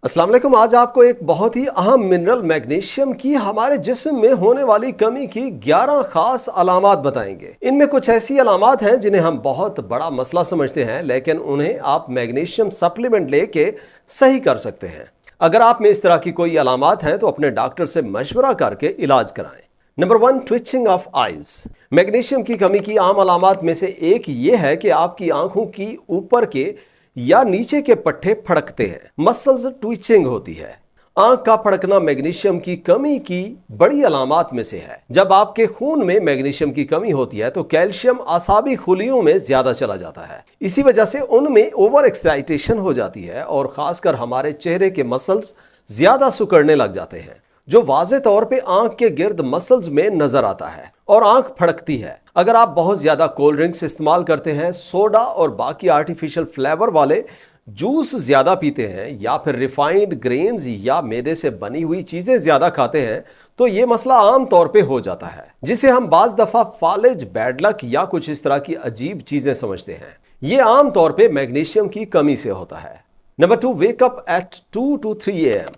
अस्सलाम वालेकुम। आज आपको एक बहुत ही अहम मिनरल मैग्नीशियम की हमारे जिस्म में होने वाली कमी की 11 खास अलामात बताएंगे। इनमें कुछ ऐसी अलामात हैं जिन्हें हम बहुत बड़ा मसला समझते हैं, लेकिन उन्हें आप मैग्नीशियम सप्लीमेंट लेके सही कर सकते हैं। अगर आप में इस तरह की कोई अलामात हैं तो अपने डॉक्टर से मशवरा करके इलाज कराएं। Number 1, twitching of eyes. Magnesium की कमी की आम अलामात में से एक ये है कि आपकी आंखों की ऊपर के या नीचे के पट्टे फड़कते हैं, मसल्स ट्विचिंग होती है। आंख का फड़कना मैग्नीशियम की कमी की बड़ी अलामात में से है। जब आपके खून में मैग्नीशियम की कमी होती है तो कैल्शियम आसाबी खुलियों में ज्यादा चला जाता है। इसी वजह से उनमें ओवर एक्साइटेशन हो जाती है और खासकर हमारे चेहरे के मसल्स ज्यादा सिकुड़ने लग जाते हैं, जो वाज़े तौर पे आंख के गिर्द मसल्स में नजर आता है और आंख फड़कती है। अगर आप बहुत ज्यादा कोल्ड ड्रिंक्स इस्तेमाल करते हैं, सोडा और बाकी आर्टिफिशियल फ्लेवर वाले जूस ज्यादा पीते हैं या फिर रिफाइंड ग्रेन्स या मैदे से बनी हुई चीजें ज्यादा खाते हैं तो ये मसला आम तौर पे हो जाता है, जिसे हम बाज दफा फालिज, बैड लक या कुछ इस तरह की अजीब चीजें समझते हैं। ये आम तौर पे मैग्नीशियम की कमी से होता है। Number 2, wake up at 2 to 3 AM।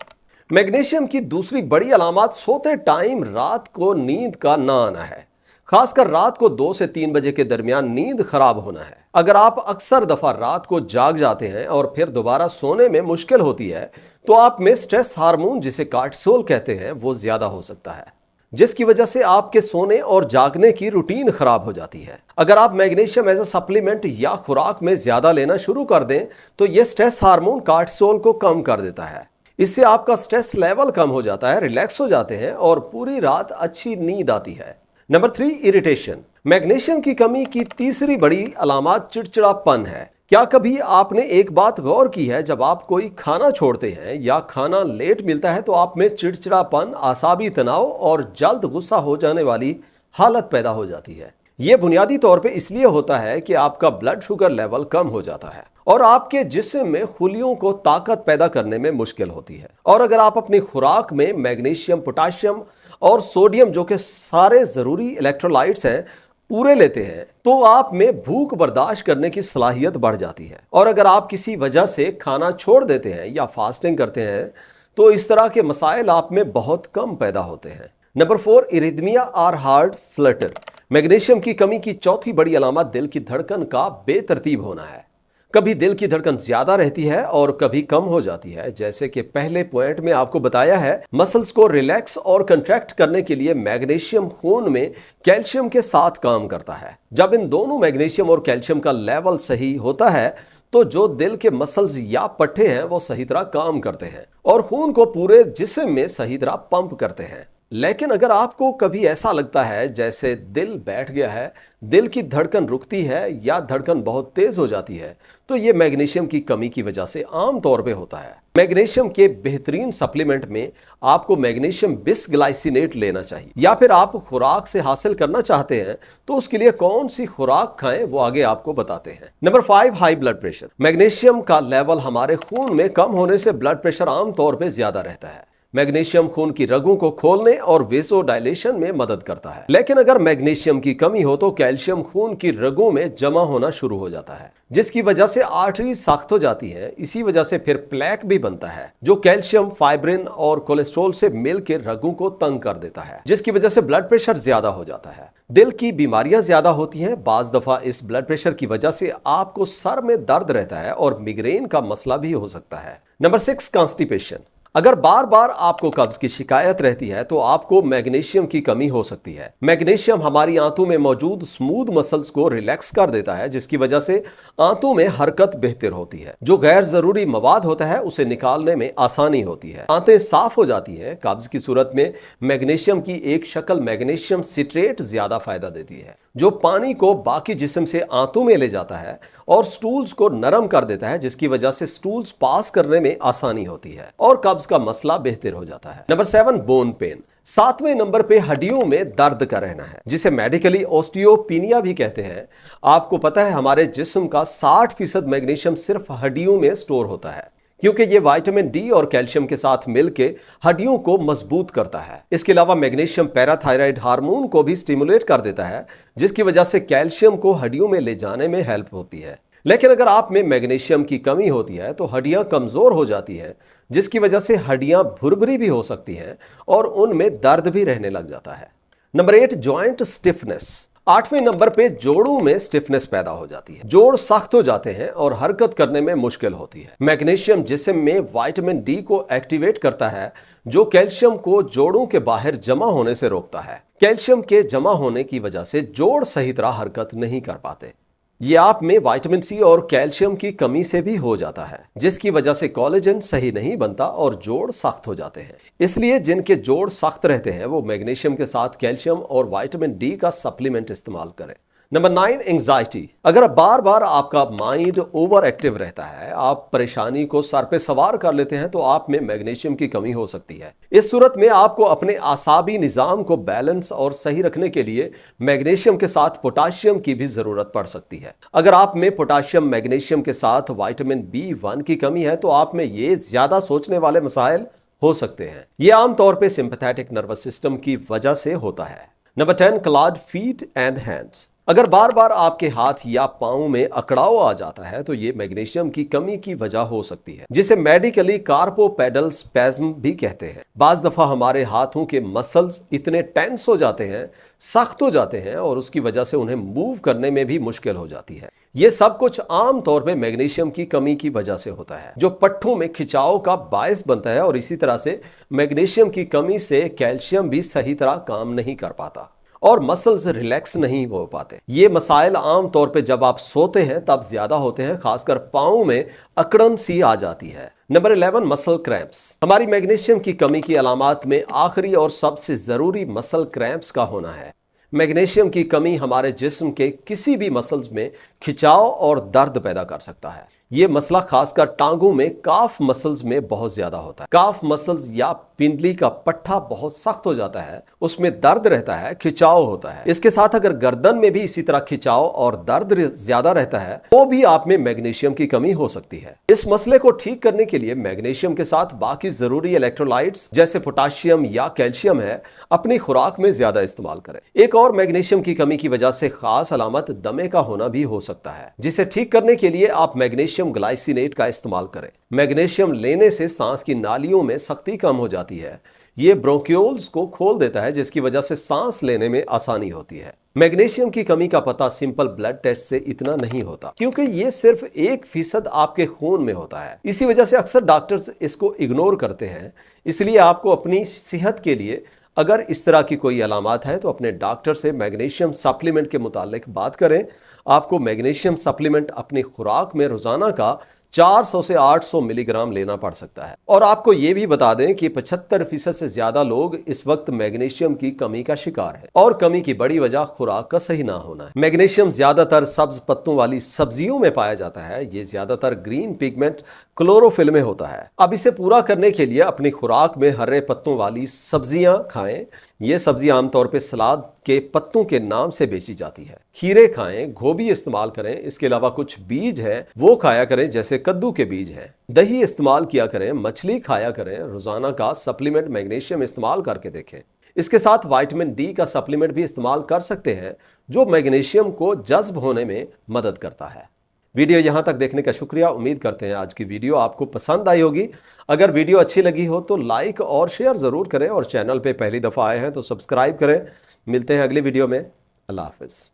Magnesium की दूसरी बड़ी अलामत सोते टाइम रात को नींद का ना आना है। खासकर रात को 2 से 3 बजे के दरमियान नींद खराब होना है। अगर आप अक्सर दफा रात को जाग जाते हैं और फिर दोबारा सोने में मुश्किल होती है तो आप में स्ट्रेस हार्मोन, जिसे कार्टिसोल कहते हैं, वो ज्यादा हो सकता है, जिसकी वजह से आपके सोने और जागने की रूटीन खराब हो जाती है। अगर आप मैग्नीशियम एज ए सप्लीमेंट या खुराक में ज्यादा लेना शुरू कर दें तो यह स्ट्रेस हार्मोन कार्टिसोल को कम कर देता है। इससे आपका स्ट्रेस लेवल कम हो जाता है, रिलैक्स हो जाते हैं और पूरी रात अच्छी नींद आती है। Number 3, irritation. मैग्नीशियम की कमी की तीसरी बड़ी अलामत चिड़चिड़ापन है। क्या कभी आपने एक बात गौर की है, जब आप कोई खाना छोड़ते हैं या खाना लेट मिलता है तो आप में चिड़चिड़ापन, आसाबी तनाव और जल्द गुस्सा हो जाने वाली हालत पैदा हो जाती है। यह बुनियादी तौर पे इसलिए होता है कि आपका ब्लड शुगर लेवल कम हो जाता है और आपके जिस्म में खुलियों को ताकत पैदा करने में मुश्किल होती है। और अगर आप अपनी खुराक में मैग्नीशियम, पोटाशियम और सोडियम, जो कि सारे जरूरी इलेक्ट्रोलाइट्स हैं, पूरे लेते हैं तो आप में भूख बर्दाश्त करने की सलाहियत बढ़ जाती है। और अगर आप किसी वजह से खाना छोड़ देते हैं या फास्टिंग करते हैं तो इस तरह के मसाइल आप में बहुत कम पैदा होते हैं। नंबर 4, इरिथमिया और हार्ट फ्लटर। मैग्नीशियम की कमी की चौथी बड़ी अलामत दिल की धड़कन का बेतरतीब होना है। कभी दिल की धड़कन ज्यादा रहती है और कभी कम हो जाती है। जैसे कि पहले पॉइंट में आपको बताया है, मसल्स को रिलैक्स और कंट्रैक्ट करने के लिए मैग्नीशियम खून में कैल्शियम के साथ काम करता है। जब इन दोनों मैग्नीशियम और कैल्शियम का लेवल सही होता है तो जो दिल के मसल्स या पट्टे हैं वो सही तरह काम करते हैं और खून को पूरे जिस्म में सही तरह पंप करते हैं। लेकिन अगर आपको कभी ऐसा लगता है जैसे दिल बैठ गया है, दिल की धड़कन रुकती है या धड़कन बहुत तेज हो जाती है, तो ये मैग्नीशियम की कमी की वजह से आम तौर पे होता है। मैग्नीशियम के बेहतरीन सप्लीमेंट में आपको मैग्नीशियम बिसग्लाइसिनेट लेना चाहिए, या फिर आप खुराक से हासिल करना चाहते हैं तो उसके लिए कौन सी खुराक खाएं वो आगे आपको बताते हैं। Number 5, high blood pressure. Magnesium का लेवल हमारे खून में कम होने से ब्लड प्रेशर आम तौर पर ज्यादा रहता है। मैग्नीशियम खून की रगों को खोलने और वेसोडाइलेशन में मदद करता है। लेकिन अगर मैग्नीशियम की कमी हो तो कैल्शियम खून की रगों में जमा होना शुरू हो जाता है, जिसकी वजह से आर्टरी सख्त हो जाती है। इसी वजह से फिर प्लेक भी बनता है, जो कैल्शियम, फाइब्रिन और कोलेस्ट्रॉल से मिलकर रगों को तंग कर देता है, जिसकी वजह से ब्लड प्रेशर ज्यादा हो जाता है। दिल की बीमारियां ज्यादा होती हैं। बाज दफा इस ब्लड प्रेशर की वजह से आपको सर में दर्द रहता है और मिग्रेन का मसला भी हो सकता है। Number 6, constipation. अगर बार बार आपको कब्ज की शिकायत रहती है तो आपको मैग्नीशियम की कमी हो सकती है। मैग्नीशियम हमारी आंतों में मौजूद स्मूथ मसल्स को रिलैक्स कर देता है, जिसकी वजह से आंतों में हरकत बेहतर होती है। जो गैर जरूरी मवाद होता है उसे निकालने में आसानी होती है, आंतें साफ हो जाती हैं। कब्ज की सूरत में मैग्नीशियम की एक शक्ल मैग्नीशियम सिट्रेट ज्यादा फायदा देती है, जो पानी को बाकी जिस्म से आंतों में ले जाता है और स्टूल्स को नरम कर देता है, जिसकी वजह से स्टूल्स पास करने में आसानी होती है और कब्ज का मसला बेहतर हो जाता है। Number 7, bone pain. 7वें नंबर पे हड्डियों में दर्द का रहना है, जिसे मेडिकली ओस्टियोपिनिया भी कहते हैं। आपको पता है हमारे जिस्म का 60% मैग्नीशियम सिर्फ हड्डियों में स्टोर होता है, क्योंकि ये विटामिन डी और कैल्शियम के साथ मिलकर हड्डियों को मजबूत करता है। इसके अलावा मैग्नीशियम पैराथायराइड हार्मोन को भी स्टिमुलेट कर देता है, जिसकी वजह से कैल्शियम को हड्डियों में ले जाने में हेल्प होती है। लेकिन अगर आप में मैग्नीशियम की कमी होती है तो हड्डियां कमजोर हो जाती हैं, जिसकी वजह से हड्डियां भुरभुरी भी हो सकती हैं और उनमें दर्द भी रहने लग जाता है। Number 8, joint stiffness. 8वें नंबर पे जोड़ों में स्टिफनेस पैदा हो जाती है। जोड़ सख्त हो जाते हैं और हरकत करने में मुश्किल होती है। मैग्नीशियम जिस्म में विटामिन डी को एक्टिवेट करता है, जो कैल्शियम को जोड़ों के बाहर जमा होने से रोकता है। कैल्शियम के जमा होने की वजह से जोड़ सही तरह हरकत नहीं कर पाते। ये आप में विटामिन सी और कैल्शियम की कमी से भी हो जाता है, जिसकी वजह से कोलेजन सही नहीं बनता और जोड़ सख्त हो जाते हैं। इसलिए जिनके जोड़ सख्त रहते हैं वो मैग्नीशियम के साथ कैल्शियम और विटामिन डी का सप्लीमेंट इस्तेमाल करें। Number 9, anxiety. अगर बार बार आपका माइंड ओवर एक्टिव रहता है, आप परेशानी को सर पे सवार कर लेते हैं, तो आप में मैग्नीशियम की कमी हो सकती है। इस सूरत में आपको अपने आसाबी निजाम को बैलेंस और सही रखने के लिए मैग्नीशियम के साथ पोटाशियम की भी जरूरत पड़ सकती है। अगर आप में पोटाशियम मैग्नीशियम के साथ विटामिन B1 की कमी है, तो आप में ये ज्यादा सोचने वाले मसाइल हो सकते हैं। ये आमतौर पर सिंपैथेटिक नर्वस सिस्टम की वजह से होता है। Number 10, Claude feet and hands. अगर बार बार आपके हाथ या पांव में अकड़ाव आ जाता है, तो ये मैग्नीशियम की कमी की वजह हो सकती है, जिसे मेडिकली कार्पोपेडल स्पैज्म भी कहते हैं। बाज दफा हमारे हाथों के मसल्स इतने टेंस हो जाते हैं, सख्त हो जाते हैं, और उसकी वजह से उन्हें मूव करने में भी मुश्किल हो जाती है। ये सब कुछ आम तौर पे मैग्नीशियम की कमी की वजह से होता है, जो पट्टों में खिंचाव का बायस बनता है। और इसी तरह से मैग्नीशियम की कमी से कैल्शियम भी सही तरह काम नहीं कर पाता और मसल्स रिलैक्स नहीं हो पाते। ये मसाइल आम तौर पे जब आप सोते हैं तब ज्यादा होते हैं, खासकर पाँव में अकड़न सी आ जाती है। Number 11, muscle cramps. हमारी मैग्नीशियम की कमी की अलामात में आखिरी और सबसे जरूरी मसल क्रैम्प्स का होना है। मैग्नीशियम की कमी हमारे जिस्म के किसी भी मसल्स में खिंचाव और दर्द पैदा कर सकता है। ये मसला खासकर टांगों में काफ मसल्स में बहुत ज्यादा होता है। काफ मसल्स या पिंडली का पट्टा बहुत सख्त हो जाता है, उसमें दर्द रहता है, खिंचाव होता है। इसके साथ अगर गर्दन में भी इसी तरह खिंचाव और दर्द ज्यादा रहता है, तो भी आप में मैग्नीशियम की कमी हो सकती है। इस मसले को ठीक करने के लिए मैग्नीशियम के साथ बाकी जरूरी इलेक्ट्रोलाइट्स जैसे पोटाशियम या कैल्शियम है, अपनी खुराक में ज्यादा इस्तेमाल करें। एक और मैग्नीशियम की कमी की वजह से खास अलामत दमे का होना भी हो सकता है, जिसे ठीक करने के लिए आप मैग्नीशियम ग्लाइसिनेट का इस्तेमाल करें। मैग्नीशियम लेने से सांस की नालियों में सख्ती कम हो जाती है। ये ब्रोंक्यूल्स को खोल देता है, जिसकी वजह से सांस लेने में आसानी होती है। मैग्नीशियम की कमी का पता सिंपल ब्लड टेस्ट से इतना नहीं होता, क्योंकि ये सिर्फ 1% आपके खून में होता है। इसी वजह से अक्सर डॉक्टर्स इसको इग्नोर करते हैं। इसलिए आपको अपनी सेहत के लिए अगर इस तरह की कोई अलामात है, तो अपने डॉक्टर से मैग्नीशियम सप्लीमेंट के मुतालिक बात करें। आपको मैग्नीशियम सप्लीमेंट अपनी खुराक में रोजाना का 400 से 800 मिलीग्राम लेना पड़ सकता है। और आपको ये भी बता दें कि 75% से ज्यादा लोग इस वक्त मैग्नीशियम की कमी का शिकार है, और कमी की बड़ी वजह खुराक का सही ना होना है। मैग्नीशियम ज्यादातर सब्ज पत्तों वाली सब्जियों में पाया जाता है। ये ज्यादातर ग्रीन पिगमेंट क्लोरोफिल में होता है। अब इसे पूरा करने के लिए अपनी खुराक में हरे पत्तों वाली सब्जियां खाएं। ये सब्जी आमतौर पे सलाद के पत्तों के नाम से बेची जाती है। खीरे खाएं, गोभी इस्तेमाल करें। इसके अलावा कुछ बीज है वो खाया करें, जैसे कद्दू के बीज हैं। दही इस्तेमाल किया करें, मछली खाया करें। रोजाना का सप्लीमेंट मैग्नीशियम इस्तेमाल करके देखें। इसके साथ विटामिन डी का सप्लीमेंट भी इस्तेमाल कर सकते हैं, जो मैग्नीशियम को जज्ब होने में मदद करता है। वीडियो यहां तक देखने का शुक्रिया। उम्मीद करते हैं आज की वीडियो आपको पसंद आई होगी। अगर वीडियो अच्छी लगी हो तो लाइक और शेयर जरूर करें, और चैनल पे पहली दफा आए हैं तो सब्सक्राइब करें। मिलते हैं अगली वीडियो में। अल्लाह हाफिज।